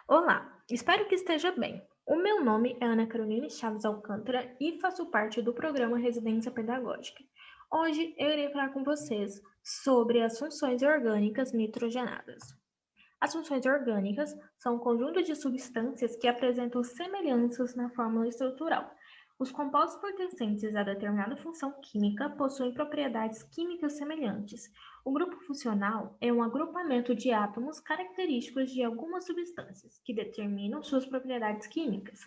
Olá, espero que esteja bem. O meu nome é Ana Caroline Chaves Alcântara e faço parte do programa Residência Pedagógica. Hoje eu irei falar com vocês sobre as funções orgânicas nitrogenadas. As funções orgânicas são um conjunto de substâncias que apresentam semelhanças na fórmula estrutural. Os compostos pertencentes a determinada função química possuem propriedades químicas semelhantes. O grupo funcional é um agrupamento de átomos característicos de algumas substâncias, que determinam suas propriedades químicas.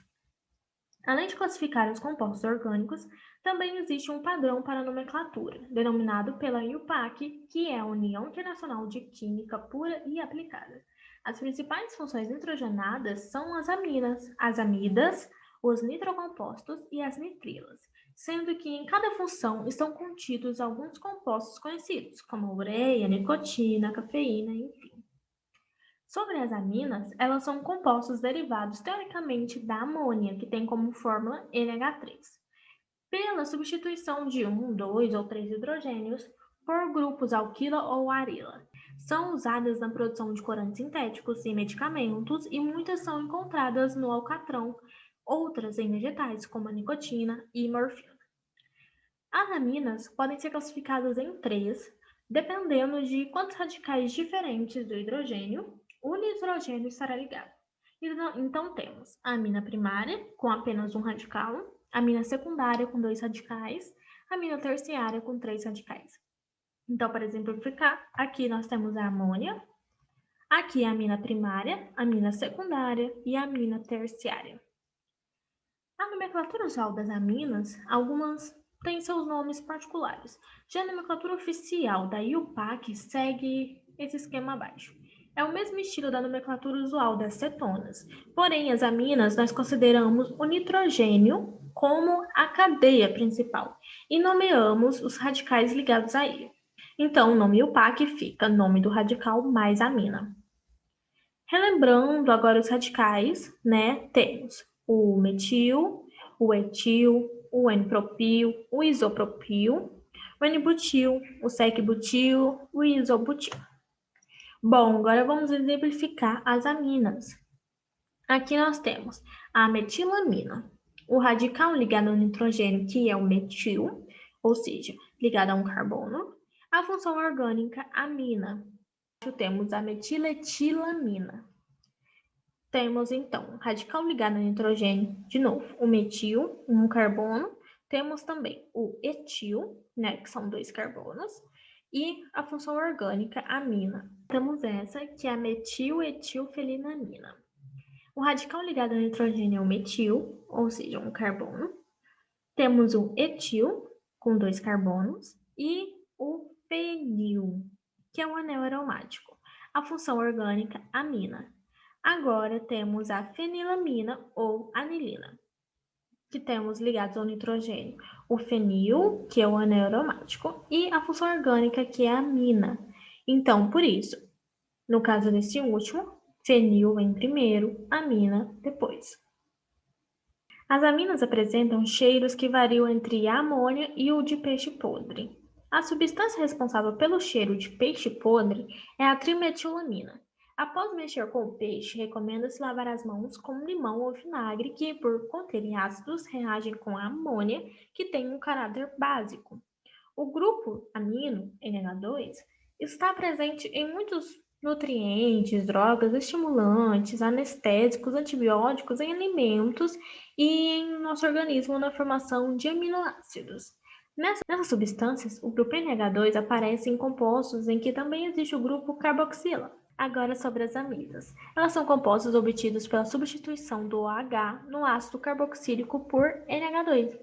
Além de classificar os compostos orgânicos, também existe um padrão para a nomenclatura, denominado pela IUPAC, que é a União Internacional de Química Pura e Aplicada. As principais funções nitrogenadas são as aminas, as amidas, os nitrocompostos e as nitrilas, sendo que em cada função estão contidos alguns compostos conhecidos, como a ureia, nicotina, cafeína, enfim. Sobre as aminas, elas são compostos derivados teoricamente da amônia, que tem como fórmula NH3, pela substituição de um, dois ou três hidrogênios por grupos alquila ou arila. São usadas na produção de corantes sintéticos e medicamentos e muitas são encontradas no alcatrão, outras em vegetais, como a nicotina e morfina. As aminas podem ser classificadas em três, dependendo de quantos radicais diferentes do hidrogênio o nitrogênio estará ligado. Então temos a amina primária, com apenas um radical, a amina secundária, com dois radicais, a amina terciária, com três radicais. Então, para exemplificar, aqui nós temos a amônia, aqui a amina primária, a amina secundária e a amina terciária. A nomenclatura usual das aminas, algumas têm seus nomes particulares. Já a nomenclatura oficial da IUPAC segue esse esquema abaixo. É o mesmo estilo da nomenclatura usual das cetonas. Porém, as aminas nós consideramos o nitrogênio como a cadeia principal e nomeamos os radicais ligados a ele. Então, o nome IUPAC fica nome do radical mais amina. Relembrando agora os radicais, né? Temos o metil, o etil, o N-propil, o isopropil, o N-butil, o sec-butil, o isobutil. Bom, agora vamos exemplificar as aminas. Aqui nós temos a metilamina, o radical ligado ao nitrogênio, que é o metil, ou seja, ligado a um carbono. A função orgânica amina. Temos a metiletilamina. Temos, então, radical ligado ao nitrogênio, de novo, o metil, um carbono. Temos também o etil, né, que são dois carbonos. E a função orgânica amina. Temos essa, que é a metiletilfenilamina. O radical ligado ao nitrogênio é o metil, ou seja, um carbono. Temos o etil, com dois carbonos. E o fenil, que é um anel aromático. A função orgânica amina. Agora temos a fenilamina ou anilina, que temos ligados ao nitrogênio. O fenil, que é o anel aromático, e a função orgânica, que é a amina. Então, por isso, no caso desse último, fenil vem primeiro, amina depois. As aminas apresentam cheiros que variam entre a amônia e o de peixe podre. A substância responsável pelo cheiro de peixe podre é a trimetilamina. Após mexer com o peixe, recomenda-se lavar as mãos com limão ou vinagre, que, por conterem ácidos, reagem com a amônia, que tem um caráter básico. O grupo amino, NH2, está presente em muitos nutrientes, drogas, estimulantes, anestésicos, antibióticos, em alimentos e em nosso organismo na formação de aminoácidos. Nessas substâncias, o grupo NH2 aparece em compostos em que também existe o grupo carboxila. Agora sobre as amidas. Elas são compostos obtidos pela substituição do OH no ácido carboxílico por NH2.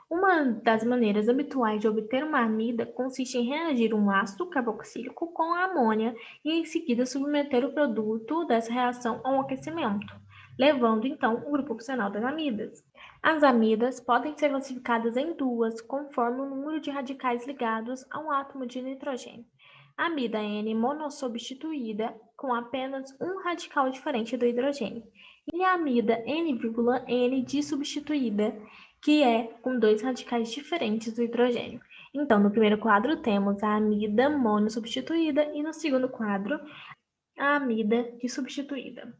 Uma das maneiras habituais de obter uma amida consiste em reagir um ácido carboxílico com a amônia e em seguida submeter o produto dessa reação a um aquecimento, levando então o grupo funcional das amidas. As amidas podem ser classificadas em duas, conforme o número de radicais ligados a um átomo de nitrogênio. A amida N monossubstituída com apenas um radical diferente do hidrogênio, e a amida N,N dissubstituída, que é com dois radicais diferentes do hidrogênio. Então, no primeiro quadro temos a amida monossubstituída e no segundo quadro a amida dissubstituída.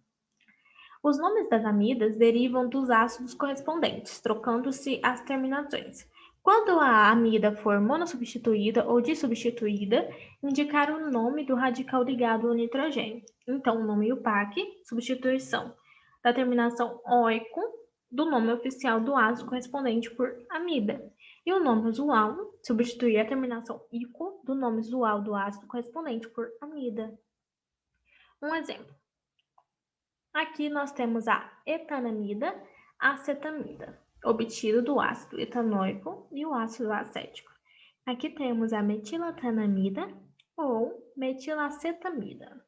Os nomes das amidas derivam dos ácidos correspondentes, trocando-se as terminações. Quando a amida for monossubstituída ou dissubstituída, indicar o nome do radical ligado ao nitrogênio. Então, o nome UPAC, substituição da terminação oico do nome oficial do ácido correspondente por amida. E o nome usual, substituir a terminação ico do nome usual do ácido correspondente por amida. Um exemplo. Aqui nós temos a etanamida, acetamida, obtido do ácido etanoico e o ácido acético. Aqui temos a metilatanamida ou metilacetamida.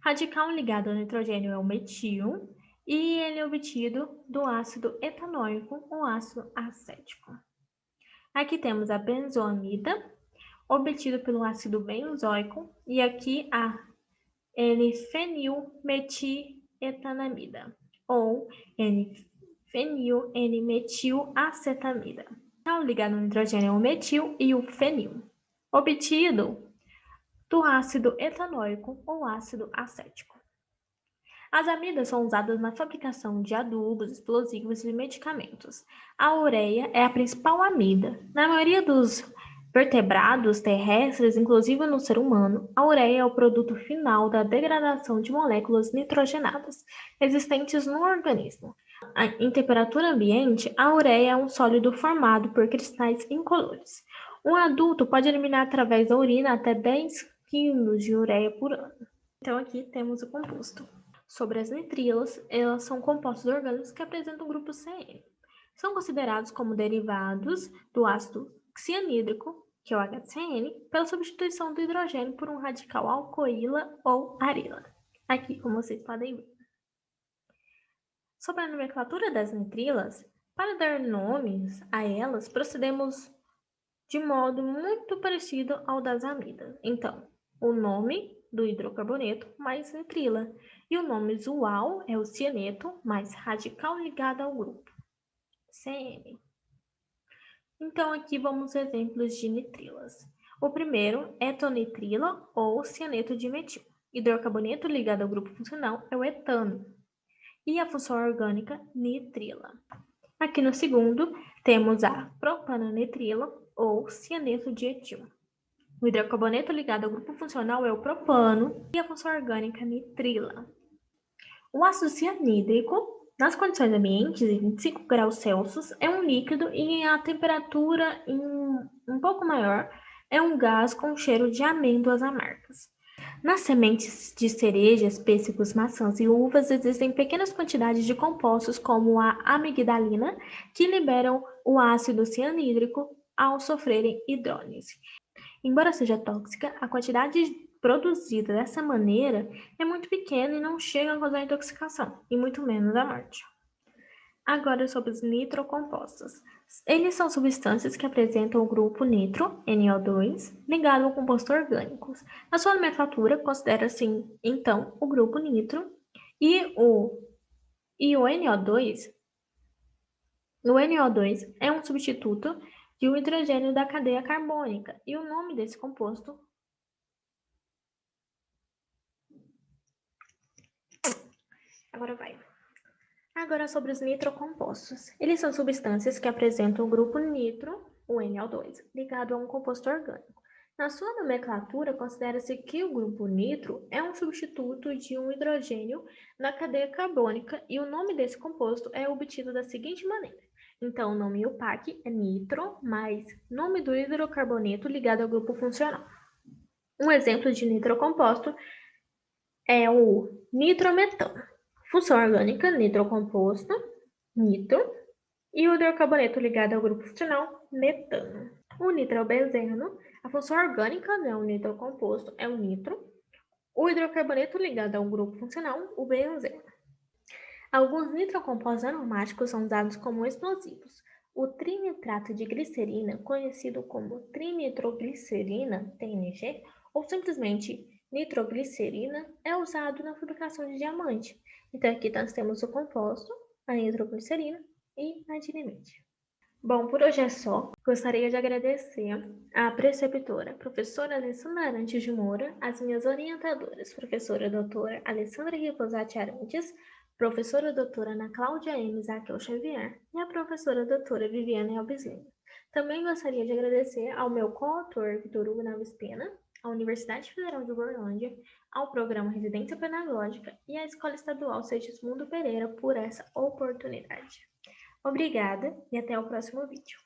Radical ligado ao nitrogênio é o metil e ele é obtido do ácido etanoico ou ácido acético. Aqui temos a benzoamida, obtido pelo ácido benzoico, e aqui a N-fenilmetietanamida ou N-fenil-N-metilacetamida. Ao ligado no nitrogênio é o metil e o fenil, obtido do ácido etanoico ou ácido acético. As amidas são usadas na fabricação de adubos, explosivos e medicamentos. A ureia é a principal amida. Na maioria dos vertebrados terrestres, inclusive no ser humano, a ureia é o produto final da degradação de moléculas nitrogenadas existentes no organismo. Em temperatura ambiente, a ureia é um sólido formado por cristais incolores. Um adulto pode eliminar através da urina até 10 kg de ureia por ano. Então aqui temos o composto. Sobre as nitrilas, elas são compostos orgânicos que apresentam o grupo CN. São considerados como derivados do ácido cianídrico, que é o HCN, pela substituição do hidrogênio por um radical alcoíla ou arila. Aqui, como vocês podem ver. Sobre a nomenclatura das nitrilas, para dar nomes a elas, procedemos de modo muito parecido ao das amidas. Então, o nome do hidrocarboneto mais nitrila, e o nome usual é o cianeto mais radical ligado ao grupo, CN. Então, aqui vamos exemplos de nitrilas. O primeiro, etonitrila ou cianeto de metil. Hidrocarboneto ligado ao grupo funcional é o etano. E a função orgânica, nitrila. Aqui no segundo, temos a propanonitrila ou cianeto de etil. O hidrocarboneto ligado ao grupo funcional é o propano e a função orgânica nitrila. O ácido cianídrico, nas condições ambientes em 25 graus Celsius, é um líquido e a temperatura um pouco maior é um gás com cheiro de amêndoas amargas. Nas sementes de cerejas, pêssegos, maçãs e uvas existem pequenas quantidades de compostos como a amigdalina que liberam o ácido cianídrico ao sofrerem hidrólise. Embora seja tóxica, a quantidade produzida dessa maneira é muito pequena e não chega a causar intoxicação, e muito menos a morte. Agora sobre os nitrocompostos. Eles são substâncias que apresentam o grupo nitro, NO2, ligado ao composto orgânico. Na sua nomenclatura, considera-se, então, o grupo nitro e o NO2. O NO2 é um substituto de um hidrogênio da cadeia carbônica, e o nome desse composto Agora sobre os nitrocompostos. Eles são substâncias que apresentam o grupo nitro, o NO2, ligado a um composto orgânico. Na sua nomenclatura, considera-se que o grupo nitro é um substituto de um hidrogênio na cadeia carbônica e o nome desse composto é obtido da seguinte maneira. Então, o nome UPAC é nitro mais nome do hidrocarboneto ligado ao grupo funcional. Um exemplo de nitrocomposto é o nitrometano. Função orgânica, nitrocomposto, nitro, e o hidrocarboneto ligado ao grupo funcional, metano. O nitrobenzeno, a função orgânica, o nitrocomposto, é o nitro. O hidrocarboneto ligado ao grupo funcional, o benzeno. Alguns nitrocompostos aromáticos são usados como explosivos. O trinitrato de glicerina, conhecido como trinitroglicerina, TNG, ou simplesmente nitroglicerina, é usado na fabricação de diamante. Então aqui nós temos o composto, a nitroglicerina e a dinamite. Bom, por hoje é só. Gostaria de agradecer à preceptora, professora Alessandra Arantes de Moura, as minhas orientadoras, professora doutora Alessandra Riposati Arantes, professora doutora Ana Cláudia M. Zaqueu Xavier e a professora doutora Viviane Alves Lima. Também gostaria de agradecer ao meu coautor, Vitor Hugo Naves Pena, à Universidade Federal de Uberlândia, ao programa Residência Pedagógica e à Escola Estadual Segismundo Pereira por essa oportunidade. Obrigada e até o próximo vídeo.